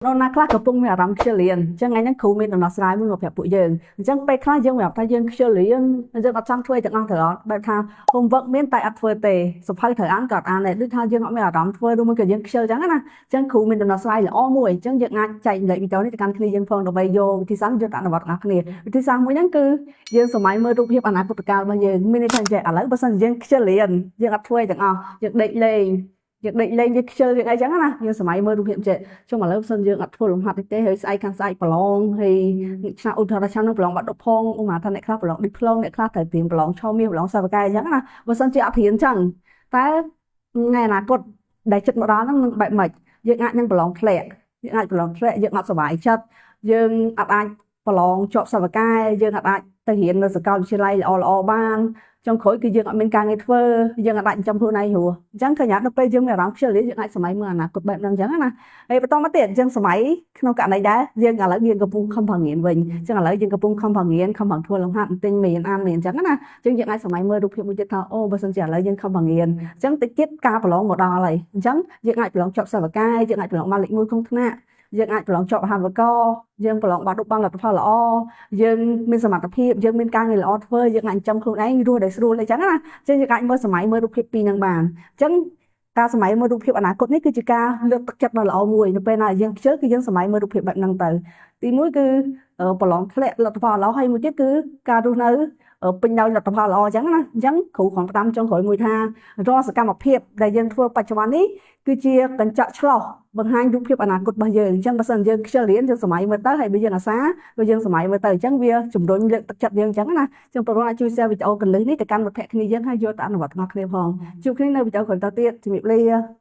nó na classកំពុងមានអារម្មណ៍ខ្ជិលរៀនអញ្ចឹងថ្ងៃហ្នឹងគ្រូមានដំណោះស្រាយមួយមកប្រាប់ពួកយើងអញ្ចឹងពេលខ្លះយើងប្រាប់ថាយើងខ្ជិលរៀនយើងអត់ចង់ធ្វើទាំងអស់ត្រូវអត់បែបថា homework មានតែអត់ធ្វើទេសភៅត្រូវអានក៏អត់អានដែរដូចថាយើងអត់មានអារម្មណ៍ធ្វើឬមួយក៏យើងខ្ជិលអញ្ចឹងណាអញ្ចឹងគ្រូមានដំណោះស្រាយល្អមួយអញ្ចឹងយើងអាចចែករំលែកវីដេអូនេះទៅកាន់គ្នាយើងផងដើម្បីយកវិធីសាស្ត្រយកទៅអនុវត្តទាំងអស់គ្នាវិធីសាស្ត្រមួយហ្នឹងគឺយើងសម័យមើលរូបភាពអនាគតកាលរបស់យើងមានន័យថាអញ្ចឹងឥឡូវបើសិនជាយើងខ្ជិលរៀនយើងអត់ធ្វើទាំងអស់យើងដេកលេងយើងដេកលេងយើងខ្ជិលយើងអីចឹងណាយើងសម័យមើលរូបភាពចេះចុះឥឡូវបើសិនយើងអត់ធ្វើលំហាត់ទេហើយស្អែកខាងស្អែកប្រឡងហើយឆ្នាំឧទាហរណ៍ឆ្នាំនោះប្រឡងបាត់ដប់ផងឧបមាថាអ្នកខ្លះប្រឡងឌីប្លូមអ្នកខ្លះត្រូវត្រៀមប្រឡងឆមាសប្រឡងសាវកែអញ្ចឹងណាបើសិនជាអត់រៀនចឹងតែថ្ងៃអនាគតដែលចិត្តមកដល់ហ្នឹងនឹងបែបម៉េចយើងអាចនឹងប្រឡងធ្លាក់យើងអាចប្រឡងធ្លាក់យើងអត់សុបាយចិត្តយើងអត់អាចប្រឡងជាប់សាវកែយើងអត់អាចទៅរៀននៅសាកលវិទ្យាល័យល្អបានចុងក្រោយគឺយើងអត់មានការងារធ្វើយើងអាចចំខ្លួនឯងហួរអញ្ចឹងឃើញដល់ពេលយើងមានអារម្មណ៍ខ្ជិលយើងអាចសម័យមើលអនាគតបែបហ្នឹងអញ្ចឹងណាហើយបន្តមកទៀតអញ្ចឹងសម័យក្នុងករណីដែរយើងឥឡូវយើងកំពុងខំប្រឹងរៀនវិញអញ្ចឹងឥឡូវយើងកំពុងខំប្រឹងរៀនខំប្រឹងធ្វើលំហាត់ទិញមេរៀនអានមេរៀនអញ្ចឹងណាអញ្ចឹងយើងអាចសម័យមើលរូបភាពមួយទៀតថាអូបើសិនជាឥឡូវយើងខំប្រឹងរៀនអញ្ចឹងតិចទៀតការប្រឡងមកដល់ហើយអញ្ចឹងយើងអាចប្រឡងជាប់សាវកែយើងអាចប្រឡងបានលេខ1ក្នុងថ្នាក់យើងអាចប្រឡងជាប់អាហារវកយើងប្រឡងបាត់រូបបានលទ្ធផលល្អយើងមានសមត្ថភាពយើងមានការងារល្អធ្វើយើងអាចចំខ្លួនឯងរស់ដោយស្រួលអីចឹងណាអញ្ចឹងយើងអាចមើលសម័យមើលរូបភាពពីរហ្នឹងបានអញ្ចឹងការសម័យមើលរូបភាពអនាគតនេះគឺជាការលើកទឹកចិត្តដ៏ល្អមួយនៅពេលណាយើងខ្ជិលគឺយើងសម័យមើលរូបភាពបែបហ្នឹងទៅទីមួយគឺប្រឡងធ្លាក់លទ្ធផលល្អហើយមួយទៀតគឺការរស់នៅពេញដោយលទ្ធផលល្អអញ្ចឹងណាអញ្ចឹងគ្រូខំផ្ដាំចុងក្រោយមួយថារាល់សកម្មភាពដែលយើងធ្វើបច្ចុប្បន្ននេះគឺជាកញ្ចក់ឆ្លុះបង្ហាញរូបភាពអនាគតរបស់យើងអញ្ចឹងបើសិនយើងខ្ជិលរៀនយើងសម័យមើលទៅហើយបើយើងអាសាក៏យើងសម័យមើលទៅអញ្ចឹងវាជំរុញលើកទឹកចិត្តយើងអញ្ចឹងណាអញ្ចឹងបងប្អូនអាចជួយ share វីដេអូកន្លឹះនេះទៅកាន់មិត្តភក្តិគ្នាយើងហើយយកទៅអនុវត្តទាំងអស់គ្នាផងជួបគ្នានៅវីដេអូក្រោយតទៀតជំរាបលា